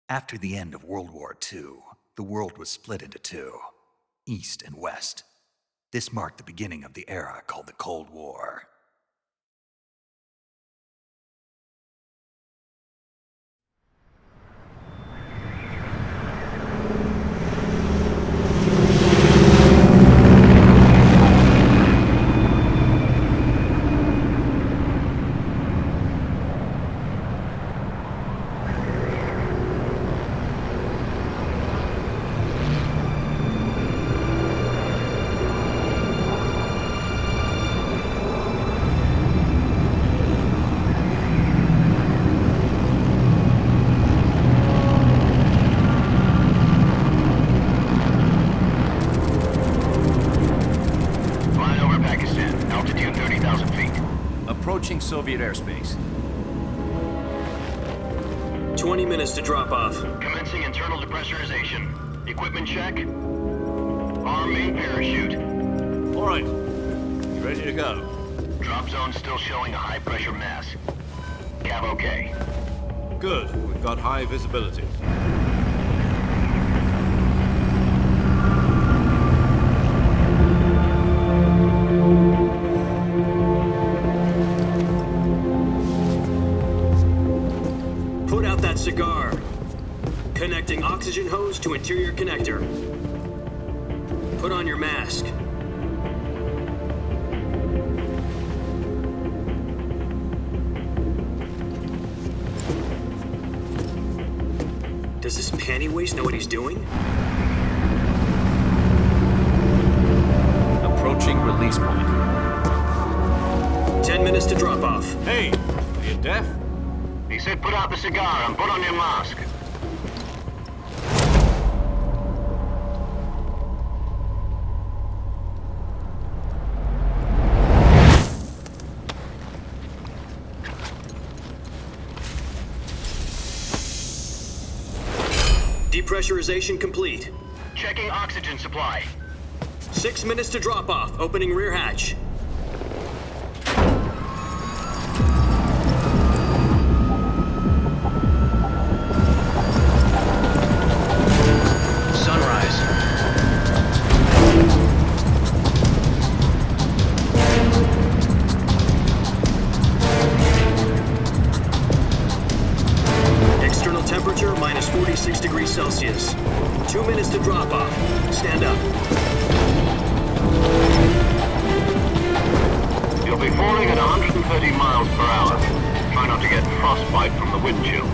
After the end of World War II, the world was split into two, East and West. This marked the beginning of the era called the Cold War. Approaching Soviet airspace. 20 minutes to drop off. Commencing internal depressurization. Equipment check. Arm main parachute. All right. You ready to go? Drop zone still showing a high pressure mass. Cav okay. Good. We've got high visibility. Put out that cigar. Connecting oxygen hose to interior connector. Put on your mask. Does this pantywaist know what he's doing? Approaching release point. 10 minutes to drop off. Hey, are you deaf? He said put out the cigar and put on your mask. Depressurization complete. Checking oxygen supply. 6 minutes to drop off. Opening rear hatch. Sunrise. External temperature minus 46 degrees Celsius. 2 minutes to drop off. Stand up. You'll be falling at 130 miles per hour. Try not to get frostbite from the wind chill.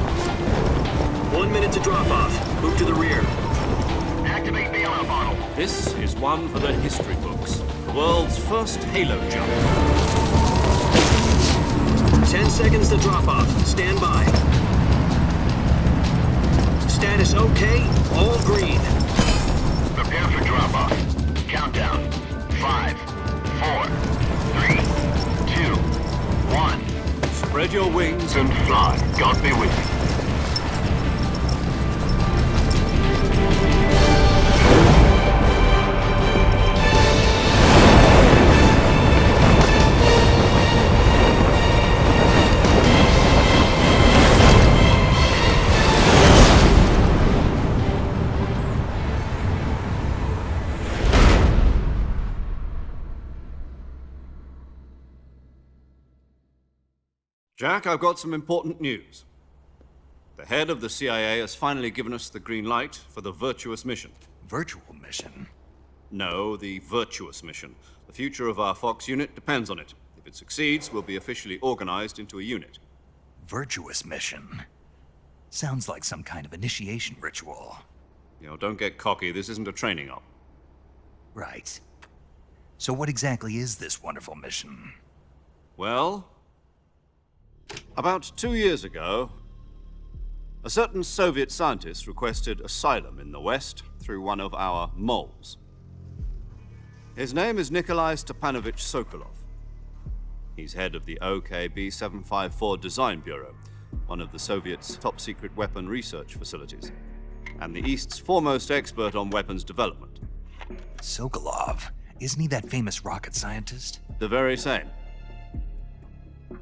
1 minute to drop off. Move to the rear. Activate the yellow bottle. This is one for the history books. The world's first halo jump. 10 seconds to drop off. Stand by. Status okay. All green. Prepare for drop off. Countdown. 5, 4, 3, 2, 1. Spread your wings And fly. God be with you. Jack, I've got some important news. The head of the CIA has finally given us the green light for the Virtuous mission. Virtual mission? No, the Virtuous mission. The future of our Fox unit depends on it. If it succeeds, we'll be officially organized into a unit. Virtuous mission? Sounds like some kind of initiation ritual. You know, don't get cocky. This isn't a training op. Right. So what exactly is this wonderful mission? Well, about 2 years ago, a certain Soviet scientist requested asylum in the West through one of our moles. His name is Nikolai Stepanovich Sokolov. He's head of the OKB-754 Design Bureau, one of the Soviets' top-secret weapon research facilities, and the East's foremost expert on weapons development. Sokolov? Isn't he that famous rocket scientist? The very same.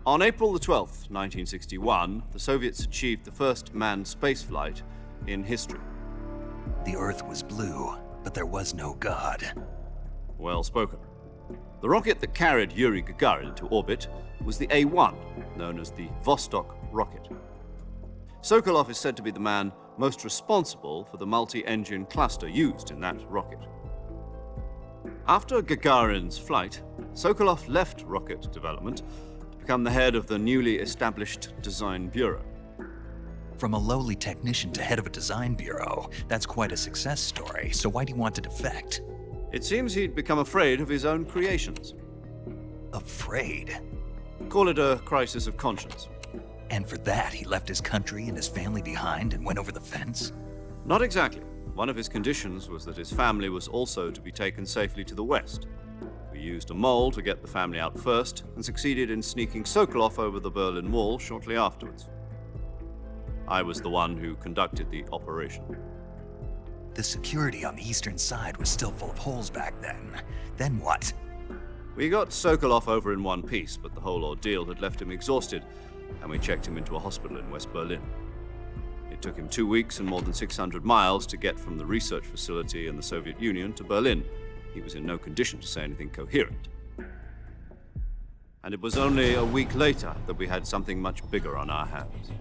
On April the 12th, 1961, the Soviets achieved the first manned spaceflight in history. The Earth was blue, but there was no God. Well spoken. The rocket that carried Yuri Gagarin into orbit was the A-1, known as the Vostok rocket. Sokolov is said to be the man most responsible for the multi-engine cluster used in that rocket. After Gagarin's flight, Sokolov left rocket development to become the head of the newly established Design Bureau. From a lowly technician to head of a design bureau, that's quite a success story, so why do you want to defect? It seems he'd become afraid of his own creations. Afraid? Call it a crisis of conscience. And for that, he left his country and his family behind and went over the fence? Not exactly. One of his conditions was that his family was also to be taken safely to the west. We used a mole to get the family out first and succeeded in sneaking Sokolov over the Berlin Wall shortly afterwards. I was the one who conducted the operation. The security on the eastern side was still full of holes back then. Then what? We got Sokolov over in one piece, but the whole ordeal had left him exhausted, and we checked him into a hospital in West Berlin. It took him 2 weeks and more than 600 miles to get from the research facility in the Soviet Union to Berlin. He was in no condition to say anything coherent. And it was only a week later that we had something much bigger on our hands.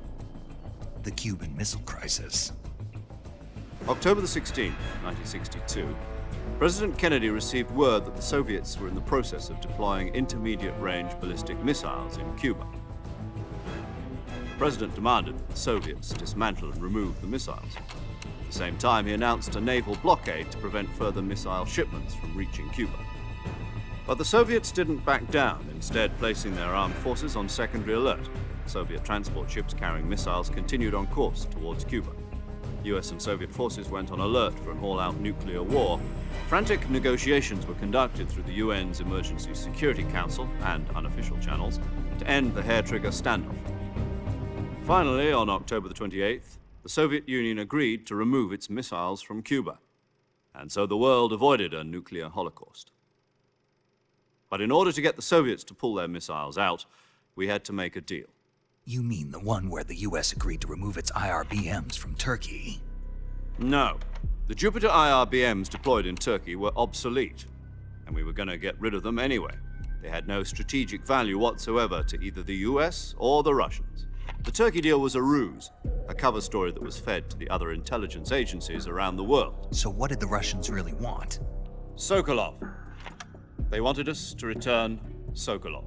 The Cuban Missile Crisis. October the 16th, 1962, President Kennedy received word that the Soviets were in the process of deploying intermediate-range ballistic missiles in Cuba. The President demanded that the Soviets dismantle and remove the missiles. At the same time, he announced a naval blockade to prevent further missile shipments from reaching Cuba. But the Soviets didn't back down, instead placing their armed forces on secondary alert. Soviet transport ships carrying missiles continued on course towards Cuba. US and Soviet forces went on alert for an all-out nuclear war. Frantic negotiations were conducted through the UN's Emergency Security Council and unofficial channels to end the hair-trigger standoff. Finally, on October the 28th, the Soviet Union agreed to remove its missiles from Cuba. And so the world avoided a nuclear holocaust. But in order to get the Soviets to pull their missiles out, we had to make a deal. You mean the one where the US agreed to remove its IRBMs from Turkey? No. The Jupiter IRBMs deployed in Turkey were obsolete, and we were going to get rid of them anyway. They had no strategic value whatsoever to either the US or the Russians. The Turkey deal was a ruse, a cover story that was fed to the other intelligence agencies around the world. So what did the Russians really want? Sokolov. They wanted us to return Sokolov.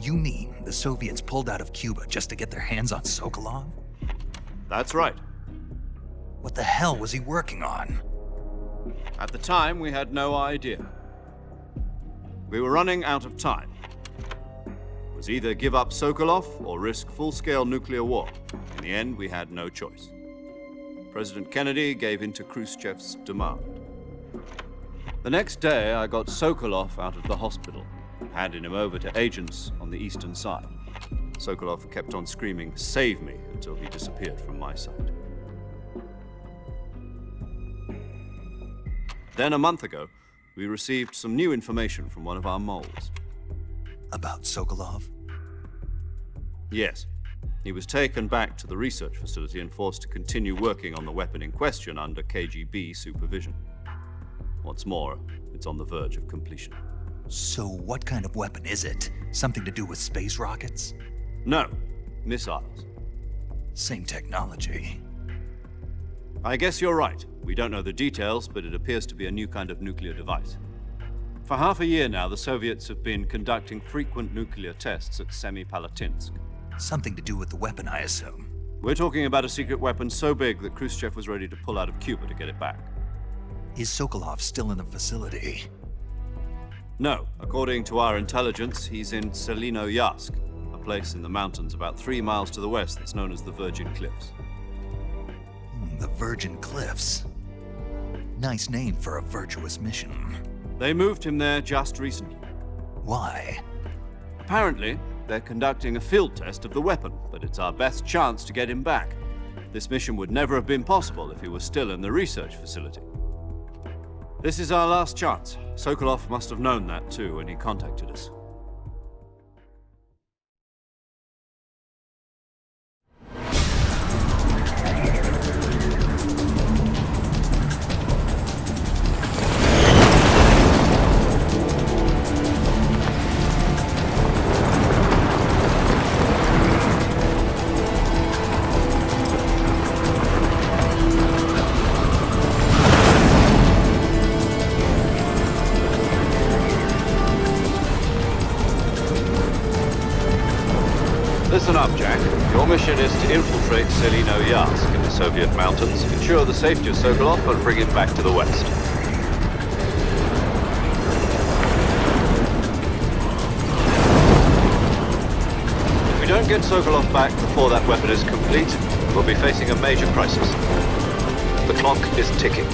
You mean the Soviets pulled out of Cuba just to get their hands on Sokolov? That's right. What the hell was he working on? At the time, we had no idea. We were running out of time. It was either give up Sokolov or risk full-scale nuclear war. In the end, we had no choice. President Kennedy gave in to Khrushchev's demand. The next day, I got Sokolov out of the hospital, handing him over to agents on the eastern side. Sokolov kept on screaming, "Save me," until he disappeared from my sight. Then a month ago, we received some new information from one of our moles. About Sokolov? Yes. He was taken back to the research facility and forced to continue working on the weapon in question under KGB supervision. What's more, it's on the verge of completion. So what kind of weapon is it? Something to do with space rockets? No, missiles. Same technology. I guess you're right. We don't know the details, but it appears to be a new kind of nuclear device. For half a year now, the Soviets have been conducting frequent nuclear tests at Semipalatinsk. Something to do with the weapon, I assume. We're talking about a secret weapon so big that Khrushchev was ready to pull out of Cuba to get it back. Is Sokolov still in the facility? No. According to our intelligence, he's in Selinoyarsk, a place in the mountains about 3 miles to the west that's known as the Virgin Cliffs. The Virgin Cliffs. Nice name for a virtuous mission. They moved him there just recently. Why? Apparently, they're conducting a field test of the weapon, but it's our best chance to get him back. This mission would never have been possible if he was still in the research facility. This is our last chance. Sokolov must have known that too when he contacted us. infiltrate Selino-Yarsk in the Soviet mountains, ensure the safety of Sokolov, and bring him back to the west. If we don't get Sokolov back before that weapon is complete, we'll be facing a major crisis. The clock is ticking.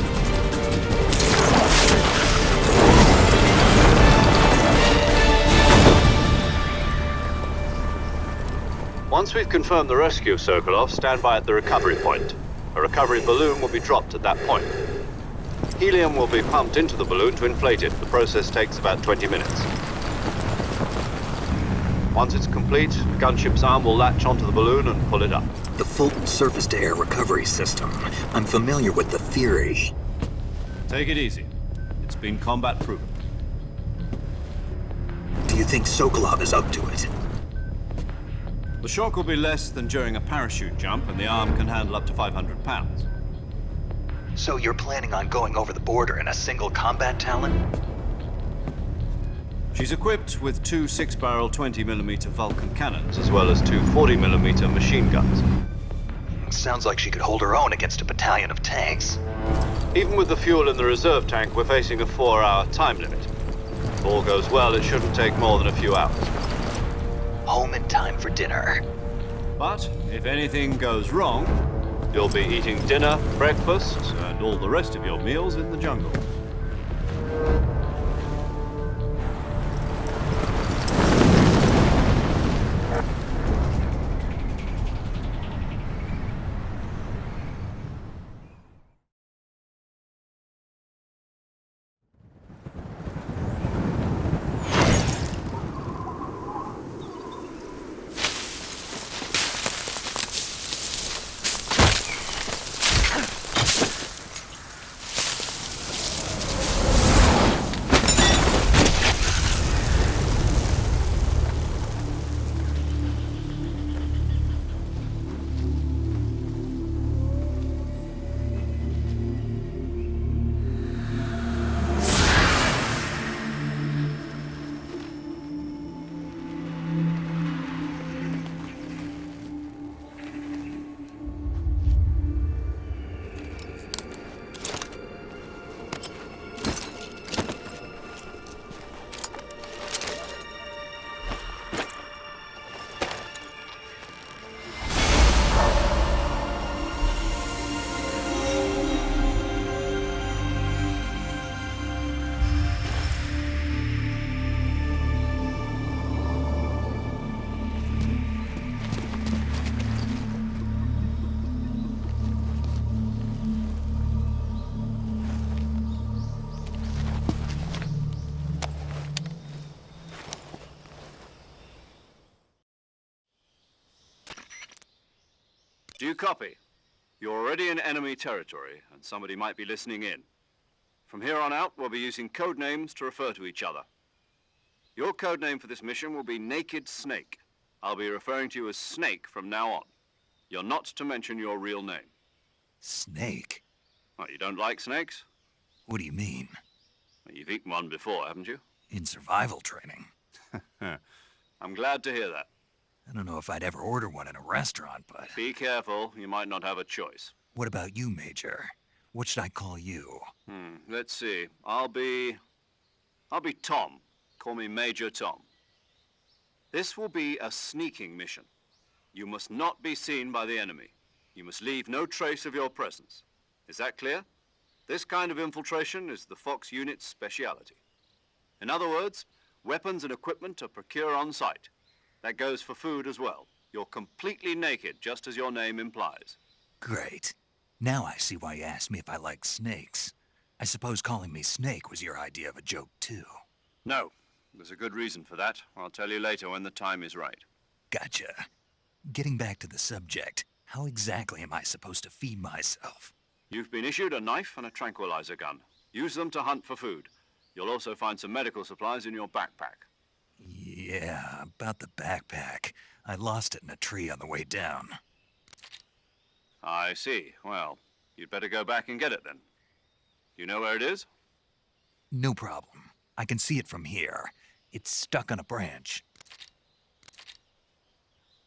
Once we've confirmed the rescue of Sokolov, stand by at the recovery point. A recovery balloon will be dropped at that point. Helium will be pumped into the balloon to inflate it. The process takes about 20 minutes. Once it's complete, the gunship's arm will latch onto the balloon and pull it up. The Fulton surface-to-air recovery system. I'm familiar with the theory. Take it easy. It's been combat proven. Do you think Sokolov is up to it? The shock will be less than during a parachute jump, and the arm can handle up to 500 pounds. So you're planning on going over the border in a single combat Talon? She's equipped with two 6-barrel 20mm Vulcan cannons, as well as two 40mm machine guns. Sounds like she could hold her own against a battalion of tanks. Even with the fuel in the reserve tank, we're facing a 4-hour time limit. If all goes well, it shouldn't take more than a few hours. Home in time for dinner. But if anything goes wrong, you'll be eating dinner, breakfast, and all the rest of your meals in the jungle. Do you copy? You're already in enemy territory, and somebody might be listening in. From here on out, we'll be using code names to refer to each other. Your code name for this mission will be Naked Snake. I'll be referring to you as Snake from now on. You're not to mention your real name. Snake? What, you don't like snakes? What do you mean? Well, you've eaten one before, haven't you? In survival training. I'm glad to hear that. I don't know if I'd ever order one in a restaurant, but... Be careful, you might not have a choice. What about you, Major? What should I call you? Let's see. I'll be Tom. Call me Major Tom. This will be a sneaking mission. You must not be seen by the enemy. You must leave no trace of your presence. Is that clear? This kind of infiltration is the Fox unit's speciality. In other words, weapons and equipment are procured on site. That goes for food as well. You're completely naked, just as your name implies. Great. Now I see why you asked me if I like snakes. I suppose calling me Snake was your idea of a joke, too. No. There's a good reason for that. I'll tell you later when the time is right. Gotcha. Getting back to the subject, how exactly am I supposed to feed myself? You've been issued a knife and a tranquilizer gun. Use them to hunt for food. You'll also find some medical supplies in your backpack. Yeah, about the backpack. I lost it in a tree on the way down. I see. Well, you'd better go back and get it then. You know where it is? No problem. I can see it from here. It's stuck on a branch.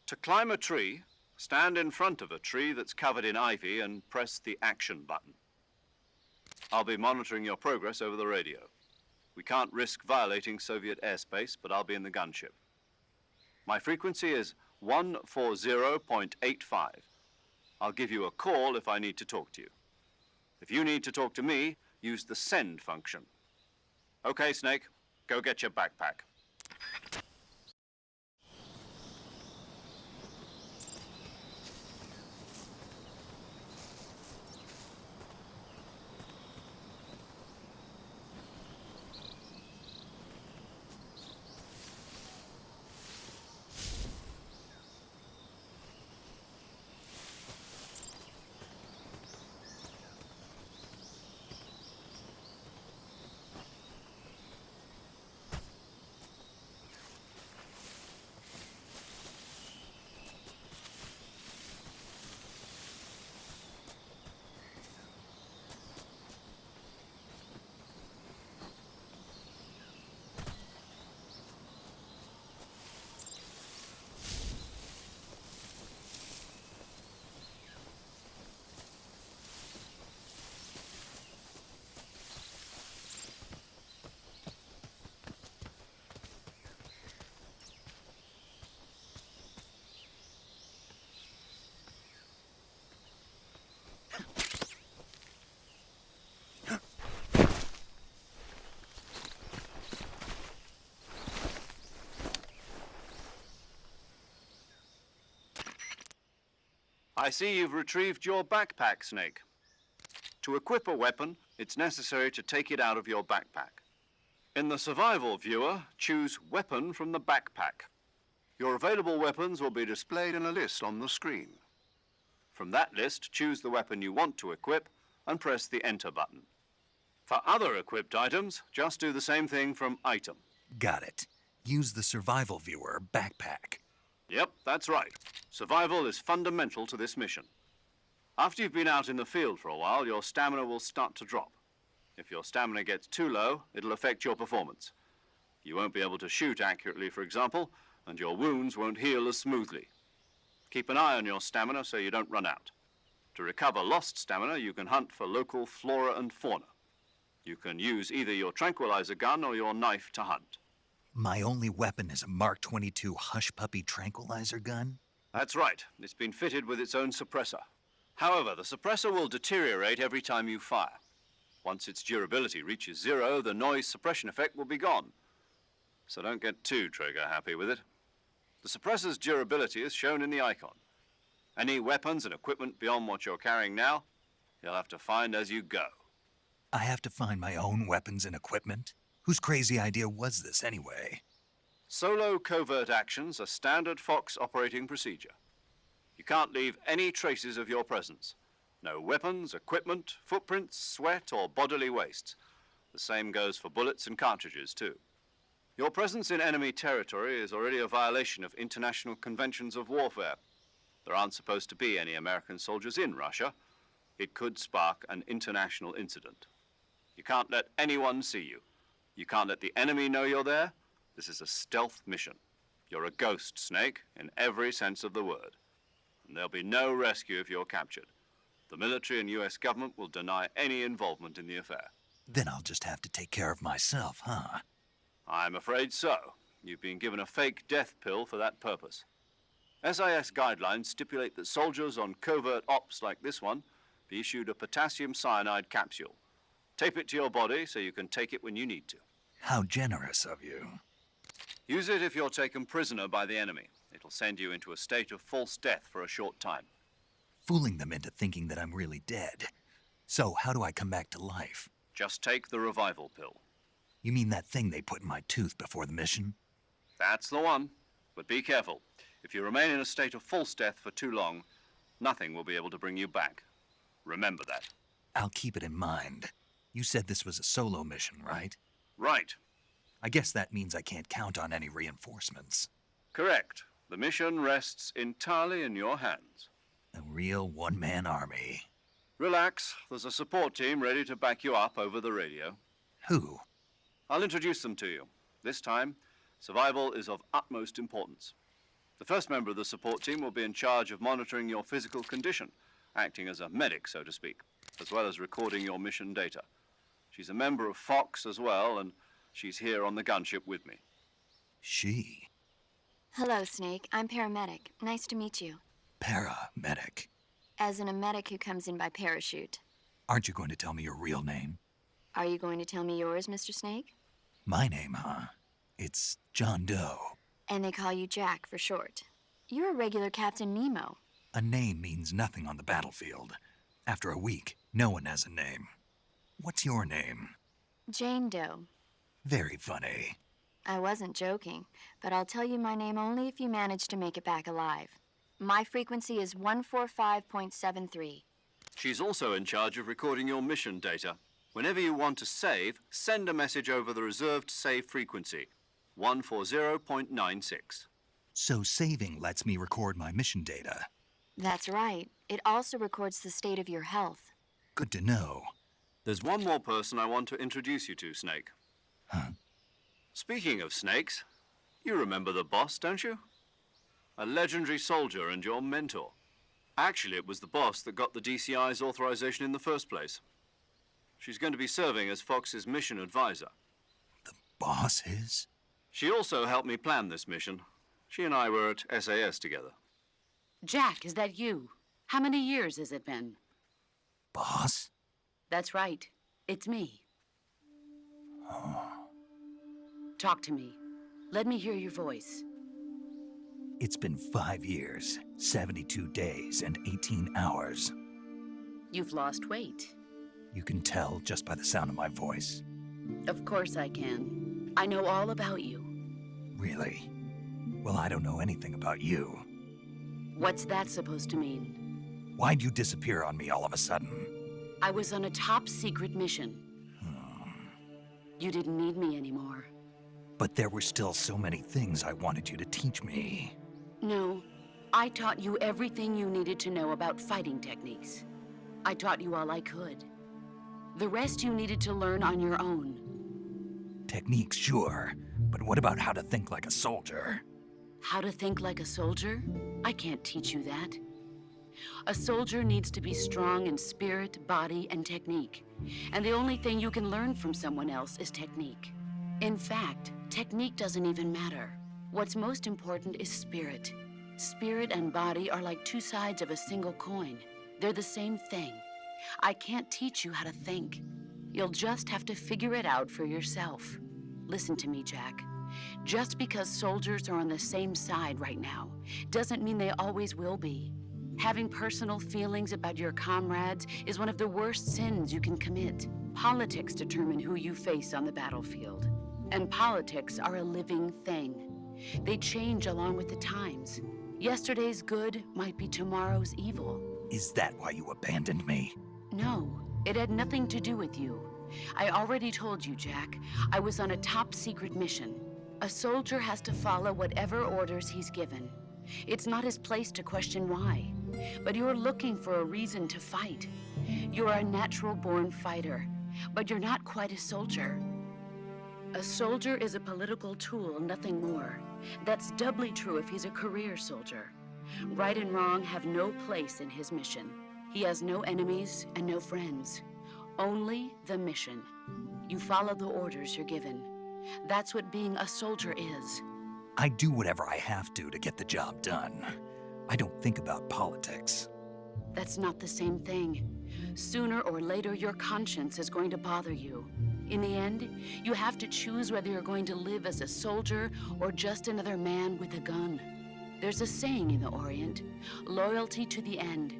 To climb a tree, Stand in front of a tree that's covered in ivy and press the action button. I'll be monitoring your progress over the radio. We can't risk violating Soviet airspace, but I'll be in the gunship. My frequency is 140.85. I'll give you a call if I need to talk to you. If you need to talk to me, use the send function. Okay, Snake, go get your backpack. I see you've retrieved your backpack, Snake. To equip a weapon, it's necessary to take it out of your backpack. In the survival viewer, choose Weapon from the backpack. Your available weapons will be displayed in a list on the screen. From that list, choose the weapon you want to equip and press the Enter button. For other equipped items, just do the same thing from Item. Got it. Use the survival viewer backpack. Yep, that's right. Survival is fundamental to this mission. After you've been out in the field for a while, your stamina will start to drop. If your stamina gets too low, it'll affect your performance. You won't be able to shoot accurately, for example, and your wounds won't heal as smoothly. Keep an eye on your stamina so you don't run out. To recover lost stamina, you can hunt for local flora and fauna. You can use either your tranquilizer gun or your knife to hunt. My only weapon is a Mark 22 Hush Puppy tranquilizer gun? That's right. It's been fitted with its own suppressor. However, the suppressor will deteriorate every time you fire. Once its durability reaches 0, the noise suppression effect will be gone. So don't get too trigger-happy with it. The suppressor's durability is shown in the icon. Any weapons and equipment beyond what you're carrying now, you'll have to find as you go. I have to find my own weapons and equipment? Whose crazy idea was this anyway? Solo covert actions are standard Fox operating procedure. You can't leave any traces of your presence. No weapons, equipment, footprints, sweat, or bodily waste. The same goes for bullets and cartridges, too. Your presence in enemy territory is already a violation of international conventions of warfare. There aren't supposed to be any American soldiers in Russia. It could spark an international incident. You can't let anyone see you. You can't let the enemy know you're there. This is a stealth mission. You're a ghost, Snake, in every sense of the word. And there'll be no rescue if you're captured. The military and US government will deny any involvement in the affair. Then I'll just have to take care of myself, huh? I'm afraid so. You've been given a fake death pill for that purpose. SIS guidelines stipulate that soldiers on covert ops like this one be issued a potassium cyanide capsule. Tape it to your body so you can take it when you need to. How generous of you. Use it if you're taken prisoner by the enemy. It'll send you into a state of false death for a short time. Fooling them into thinking that I'm really dead. So how do I come back to life? Just take the revival pill. You mean that thing they put in my tooth before the mission? That's the one. But be careful. If you remain in a state of false death for too long, nothing will be able to bring you back. Remember that. I'll keep it in mind. You said this was a solo mission, right? Right. I guess that means I can't count on any reinforcements. Correct. The mission rests entirely in your hands. A real one-man army. Relax. There's a support team ready to back you up over the radio. Who? I'll introduce them to you. This time, survival is of utmost importance. The first member of the support team will be in charge of monitoring your physical condition, acting as a medic, so to speak, as well as recording your mission data. She's a member of Fox as well, and she's here on the gunship with me. She? Hello, Snake. I'm paramedic. Nice to meet you. Paramedic. As in a medic who comes in by parachute. Aren't you going to tell me your real name? Are you going to tell me yours, Mr. Snake? My name, huh? It's John Doe. And they call you Jack for short. You're a regular Captain Nemo. A name means nothing on the battlefield. After a week, no one has a name. What's your name? Jane Doe. Very funny. I wasn't joking, but I'll tell you my name only if you manage to make it back alive. My frequency is 145.73. She's also in charge of recording your mission data. Whenever you want to save, send a message over the reserved save frequency, 140.96. So saving lets me record my mission data. That's right. It also records the state of your health. Good to know. There's one more person I want to introduce you to, Snake. Huh? Speaking of snakes, you remember the boss, don't you? A legendary soldier and your mentor. Actually, it was the boss that got the DCI's authorization in the first place. She's going to be serving as Fox's mission advisor. The boss is? She also helped me plan this mission. She and I were at SAS together. Jack, is that you? How many years has it been? Boss? That's right. It's me. Talk to me. Let me hear your voice. It's been 5 years, 72 days, and 18 hours. You've lost weight. You can tell just by the sound of my voice. Of course I can. I know all about you. Really? Well, I don't know anything about you. What's that supposed to mean? Why'd you disappear on me all of a sudden? I was on a top secret mission. You didn't need me anymore. But there were still so many things I wanted you to teach me. No, I taught you everything you needed to know about fighting techniques. I taught you all I could. The rest you needed to learn on your own. Techniques, sure. But what about how to think like a soldier? How to think like a soldier? I can't teach you that. A soldier needs to be strong in spirit, body, and technique. And the only thing you can learn from someone else is technique. In fact, technique doesn't even matter. What's most important is spirit. Spirit and body are like two sides of a single coin. They're the same thing. I can't teach you how to think. You'll just have to figure it out for yourself. Listen to me, Jack. Just because soldiers are on the same side right now doesn't mean they always will be. Having personal feelings about your comrades is one of the worst sins you can commit. Politics determine who you face on the battlefield. And politics are a living thing. They change along with the times. Yesterday's good might be tomorrow's evil. Is that why you abandoned me? No, it had nothing to do with you. I already told you, Jack. I was on a top secret mission. A soldier has to follow whatever orders he's given. It's not his place to question why. But you're looking for a reason to fight. You're a natural-born fighter, but you're not quite a soldier. A soldier is a political tool, nothing more. That's doubly true if he's a career soldier. Right and wrong have no place in his mission. He has no enemies and no friends. Only the mission. You follow the orders you're given. That's what being a soldier is. I do whatever I have to get the job done. I don't think about politics. That's not the same thing. Sooner or later, your conscience is going to bother you. In the end, you have to choose whether you're going to live as a soldier or just another man with a gun. There's a saying in the Orient, loyalty to the end.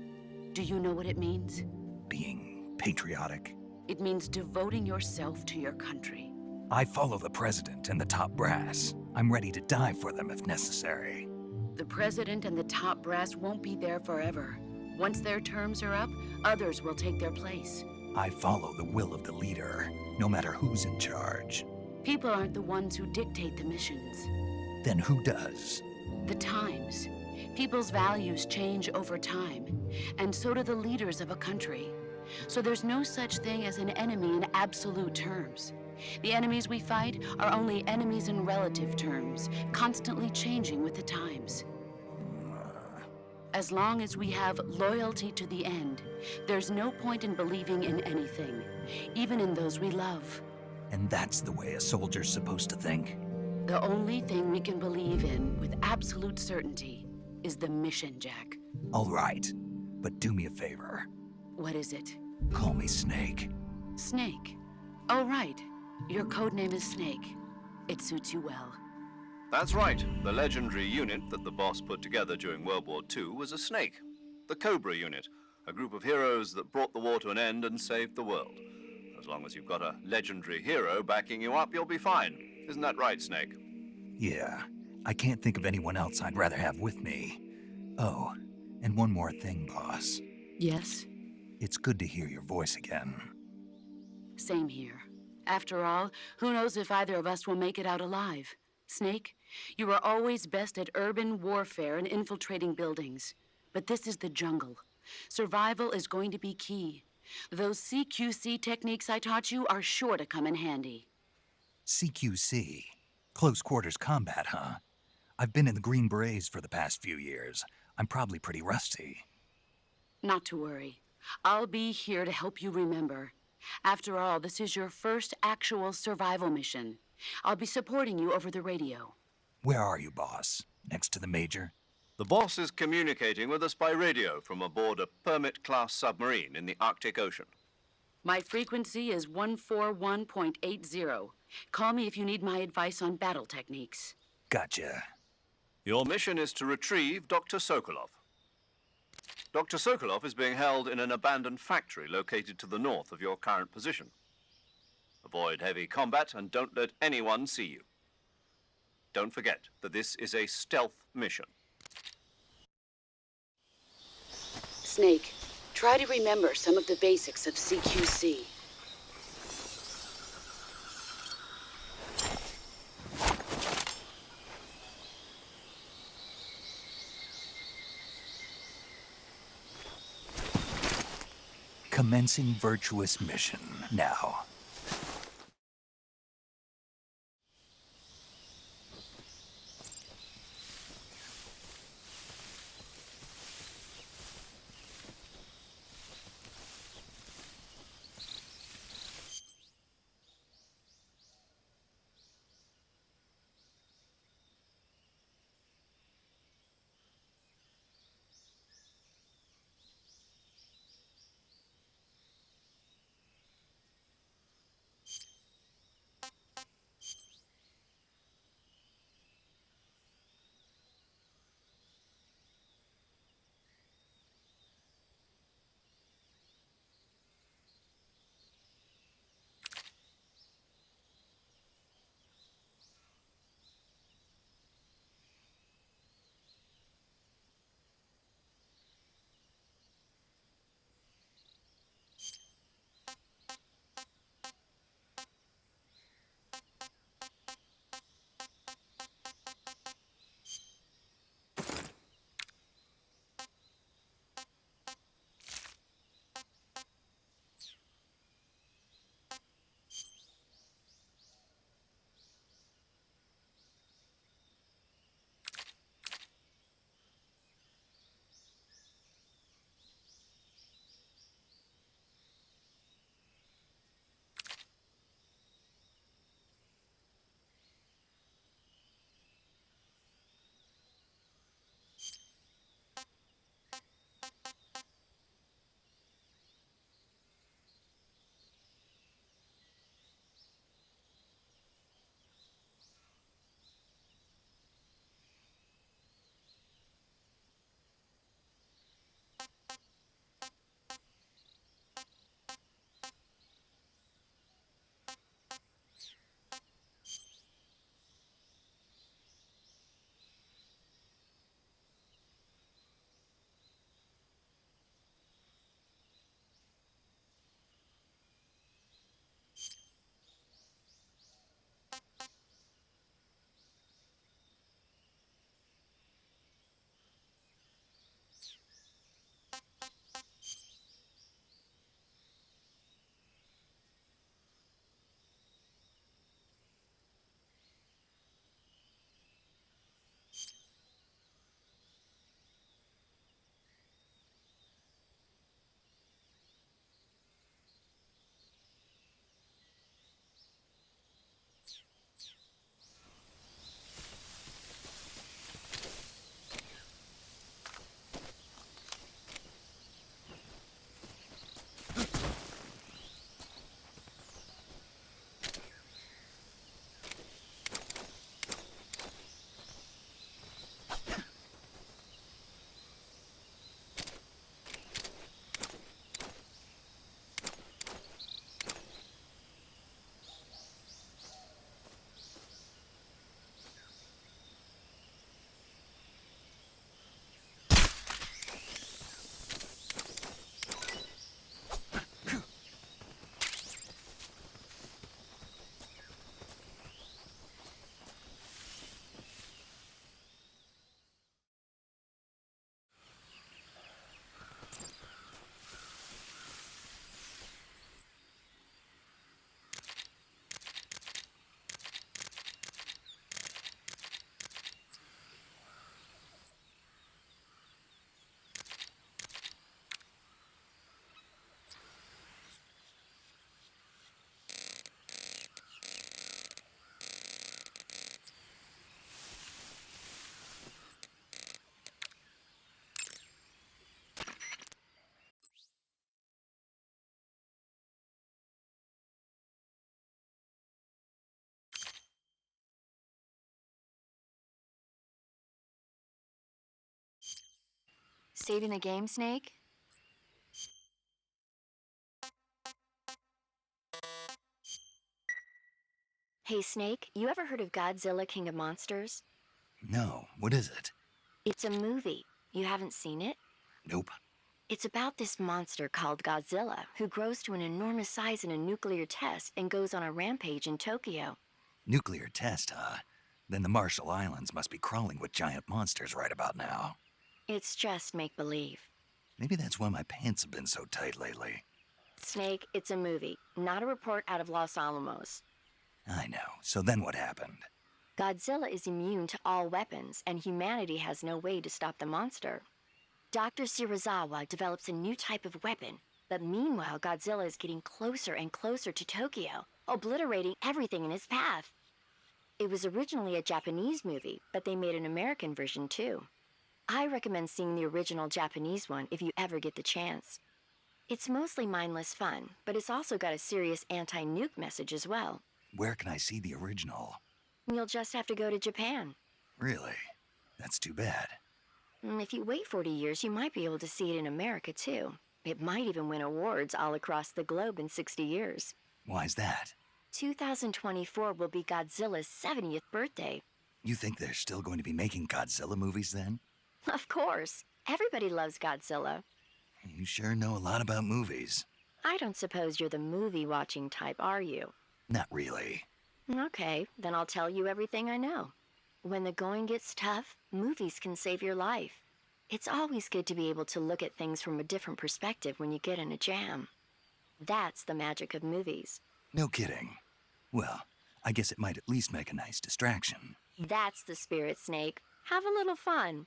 Do you know what it means? Being patriotic. It means devoting yourself to your country. I follow the president and the top brass. I'm ready to die for them if necessary. The president and the top brass won't be there forever. Once their terms are up, others will take their place. I follow the will of the leader, no matter who's in charge. People aren't the ones who dictate the missions. Then who does? The times. People's values change over time, and so do the leaders of a country. So there's no such thing as an enemy in absolute terms. The enemies we fight are only enemies in relative terms, constantly changing with the times. As long as we have loyalty to the end, there's no point in believing in anything, even in those we love. And that's the way a soldier's supposed to think? The only thing we can believe in with absolute certainty is the mission, Jack. All right, but do me a favor. What is it? Call me Snake. Snake. Oh, right. Your code name is Snake. It suits you well. That's right. The legendary unit that the boss put together during World War II was a snake. The Cobra unit, a group of heroes that brought the war to an end and saved the world. As long as you've got a legendary hero backing you up, you'll be fine. Isn't that right, Snake? Yeah, I can't think of anyone else I'd rather have with me. Oh, and one more thing, boss. Yes? It's good to hear your voice again. Same here. After all, who knows if either of us will make it out alive? Snake, you were always best at urban warfare and infiltrating buildings. But this is the jungle. Survival is going to be key. Those CQC techniques I taught you are sure to come in handy. CQC? Close quarters combat, huh? I've been in the Green Berets for the past few years. I'm probably pretty rusty. Not to worry. I'll be here to help you remember. After all, this is your first actual survival mission. I'll be supporting you over the radio. Where are you, boss? Next to the Major? The boss is communicating with us by radio from aboard a Permit-class submarine in the Arctic Ocean. My frequency is 141.80. Call me if you need my advice on battle techniques. Gotcha. Your mission is to retrieve Dr. Sokolov. Dr. Sokolov is being held in an abandoned factory located to the north of your current position. Avoid heavy combat and don't let anyone see you. Don't forget that this is a stealth mission. Snake, try to remember some of the basics of CQC. Commencing virtuous mission now. saving the game, Snake? Hey, Snake, you ever heard of Godzilla King of Monsters? No, what is it? It's a movie. You haven't seen it? Nope. It's about this monster called Godzilla, who grows to an enormous size in a nuclear test and goes on a rampage in Tokyo. Nuclear test, huh? Then the Marshall Islands must be crawling with giant monsters right about now. It's just make-believe. Maybe that's why my pants have been so tight lately. Snake, it's a movie, not a report out of Los Alamos. I know. So then what happened? Godzilla is immune to all weapons, and humanity has no way to stop the monster. Dr. Shirazawa develops a new type of weapon, but meanwhile Godzilla is getting closer and closer to Tokyo, obliterating everything in his path. It was originally a Japanese movie, but they made an American version too. I recommend seeing the original Japanese one if you ever get the chance. It's mostly mindless fun, but it's also got a serious anti-nuke message as well. Where can I see the original? You'll just have to go to Japan. Really? That's too bad. If you wait 40 years, you might be able to see it in America too. It might even win awards all across the globe in 60 years. Why's that? 2024 will be Godzilla's 70th birthday. You think they're still going to be making Godzilla movies then? Of course. Everybody loves Godzilla. You sure know a lot about movies. I don't suppose you're the movie-watching type, are you? Not really. Okay, then I'll tell you everything I know. When the going gets tough, movies can save your life. It's always good to be able to look at things from a different perspective when you get in a jam. That's the magic of movies. No kidding. Well, I guess it might at least make a nice distraction. That's the spirit, Snake. Have a little fun.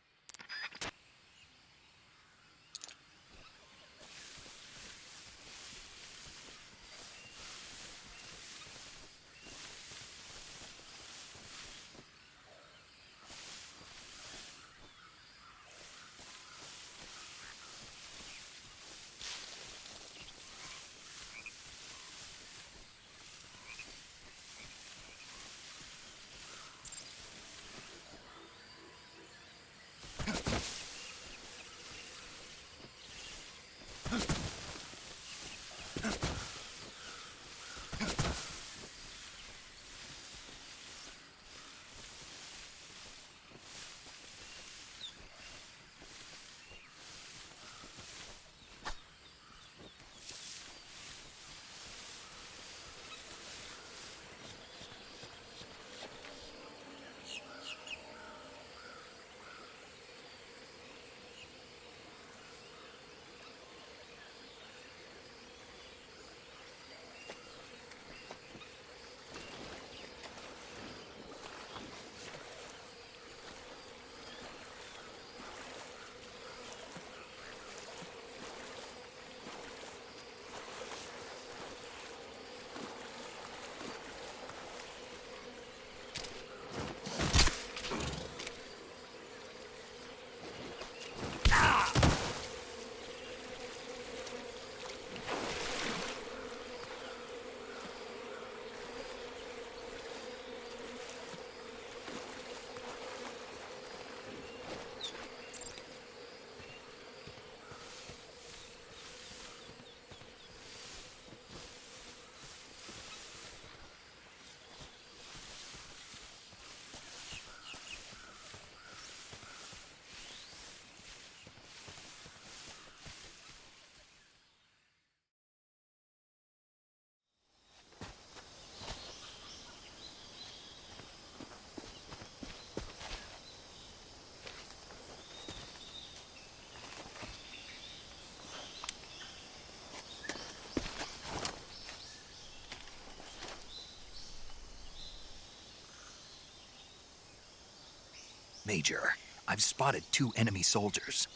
Major, I've spotted 2 enemy soldiers.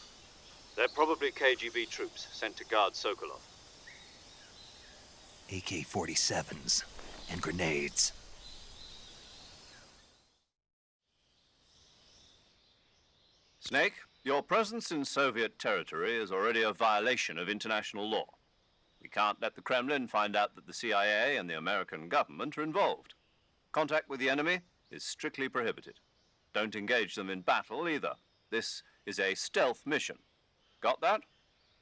They're probably KGB troops sent to guard Sokolov. AK-47s and grenades. Snake, your presence in Soviet territory is already a violation of international law. We can't let the Kremlin find out that the CIA and the American government are involved. Contact with the enemy is strictly prohibited. Don't engage them in battle either. This is a stealth mission. Got that?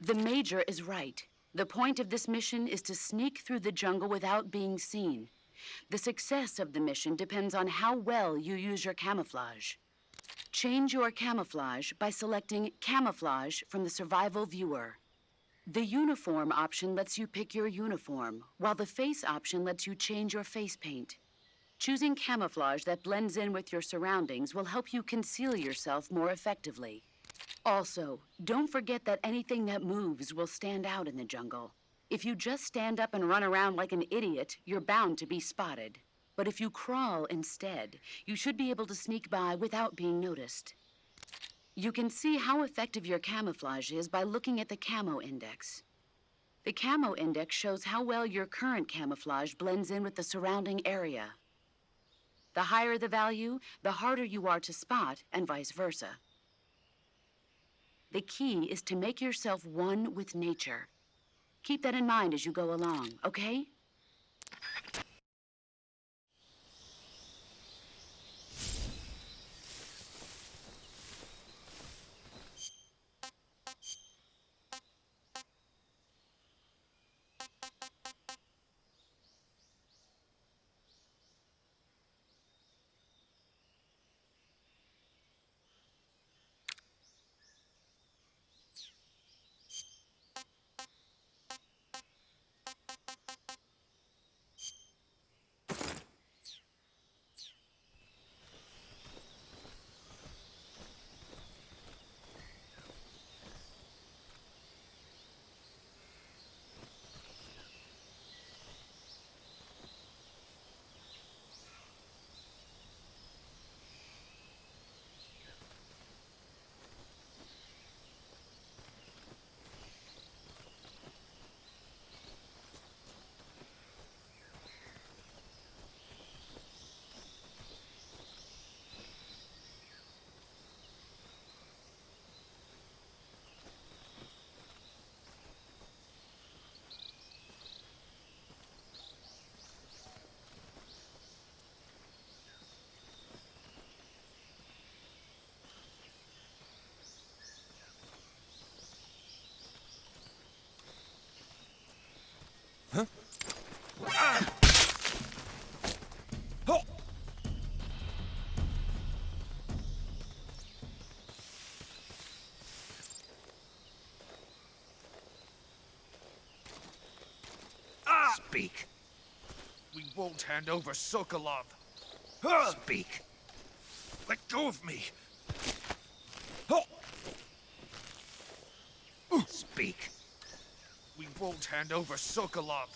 The Major is right. The point of this mission is to sneak through the jungle without being seen. The success of the mission depends on how well you use your camouflage. Change your camouflage by selecting Camouflage from the Survival Viewer. The Uniform option lets you pick your uniform, while the Face option lets you change your face paint. Choosing camouflage that blends in with your surroundings will help you conceal yourself more effectively. Also, don't forget that anything that moves will stand out in the jungle. If you just stand up and run around like an idiot, you're bound to be spotted. But if you crawl instead, you should be able to sneak by without being noticed. You can see how effective your camouflage is by looking at the Camo Index. The Camo Index shows how well your current camouflage blends in with the surrounding area. The higher the value, the harder you are to spot, and vice versa. The key is to make yourself one with nature. Keep that in mind as you go along, okay? Speak. We won't hand over Sokolov. Speak. Let go of me. Speak. We won't hand over Sokolov.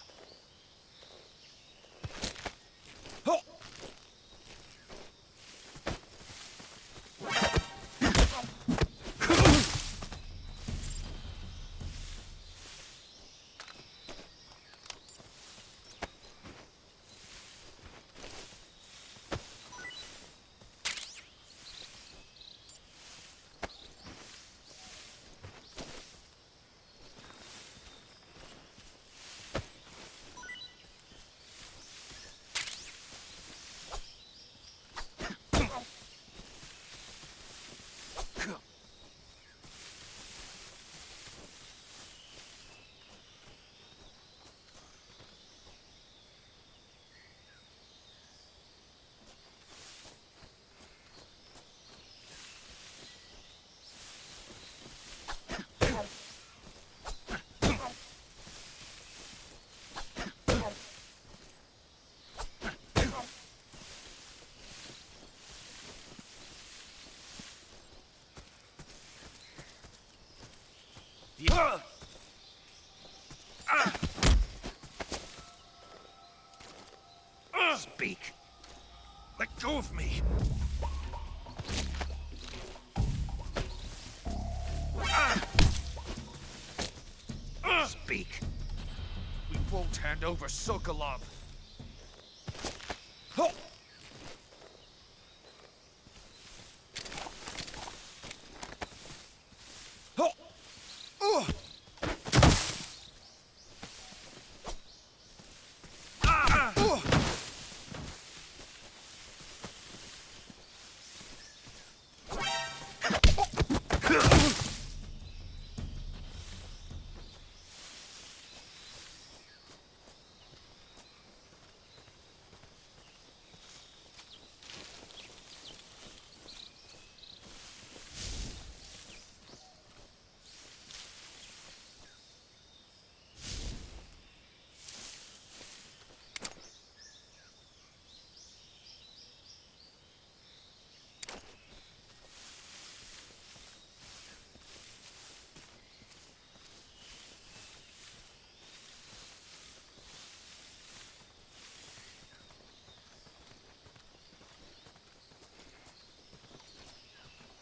Speak. Let go of me. Speak. We won't hand over Sokolov.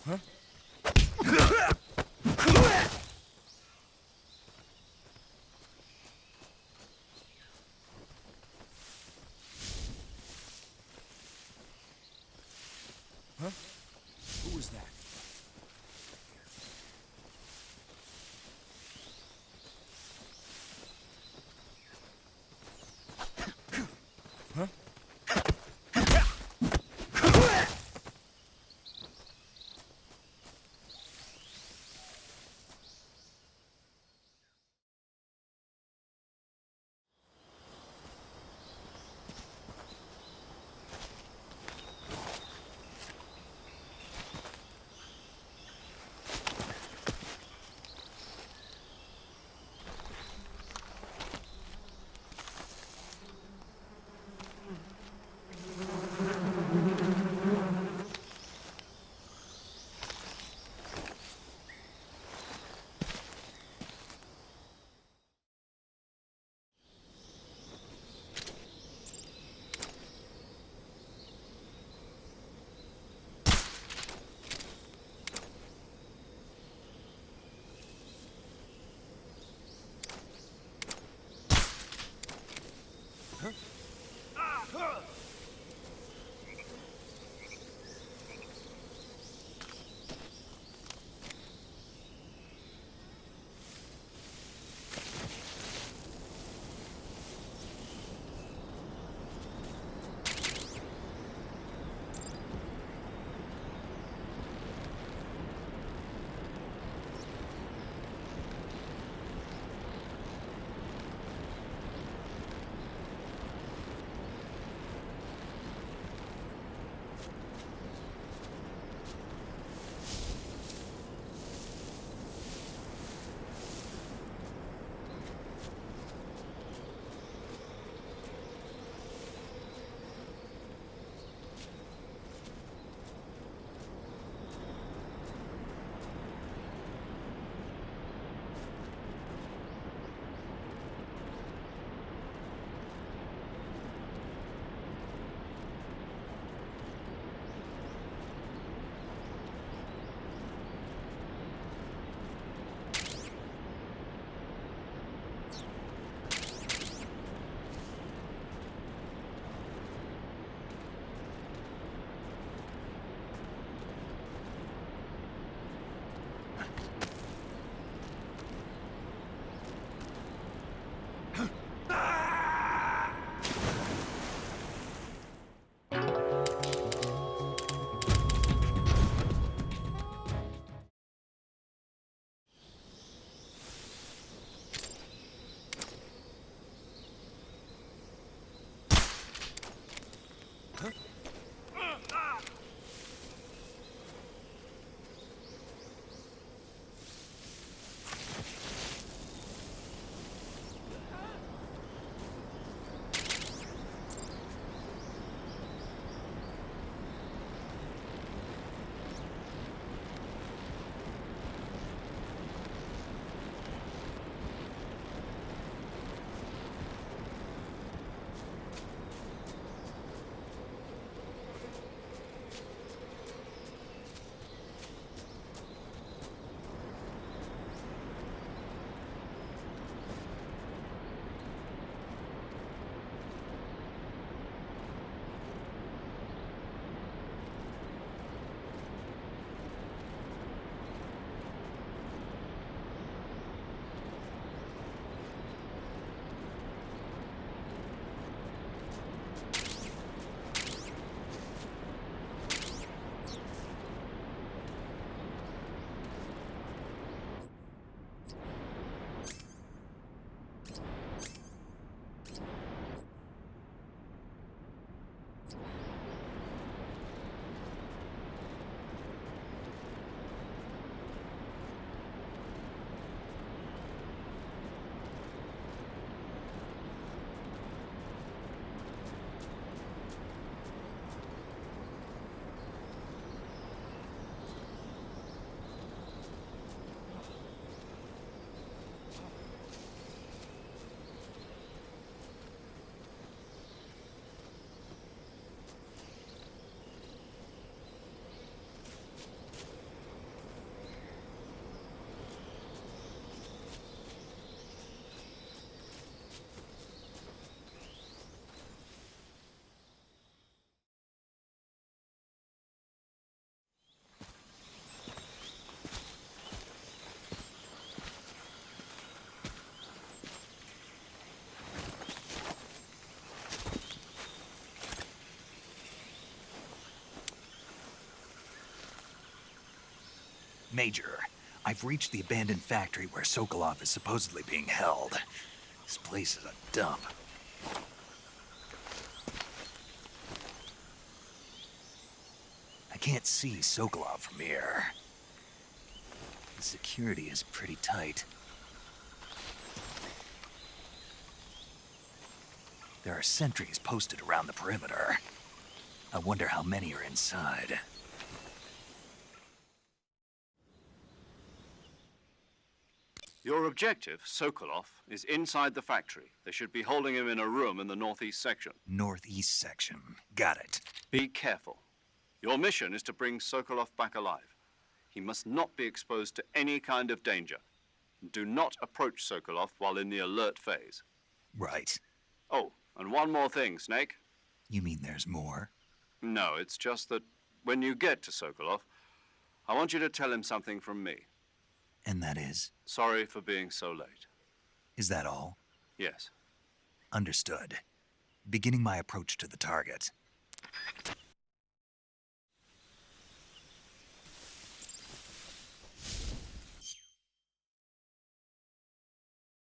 Who was that? Major, I've reached the abandoned factory where Sokolov is supposedly being held. This place is a dump. I can't see Sokolov from here. The security is pretty tight. There are sentries posted around the perimeter. I wonder how many are inside. Your objective, Sokolov, is inside the factory. They should be holding him in a room in the northeast section. Northeast section. Got it. Be careful. Your mission is to bring Sokolov back alive. He must not be exposed to any kind of danger. Do not approach Sokolov while in the alert phase. Right. Oh, and one more thing, Snake. You mean there's more? No, it's just that when you get to Sokolov, I want you to tell him something from me. And that is? Sorry for being so late. Is that all? Yes. Understood. Beginning my approach to the target.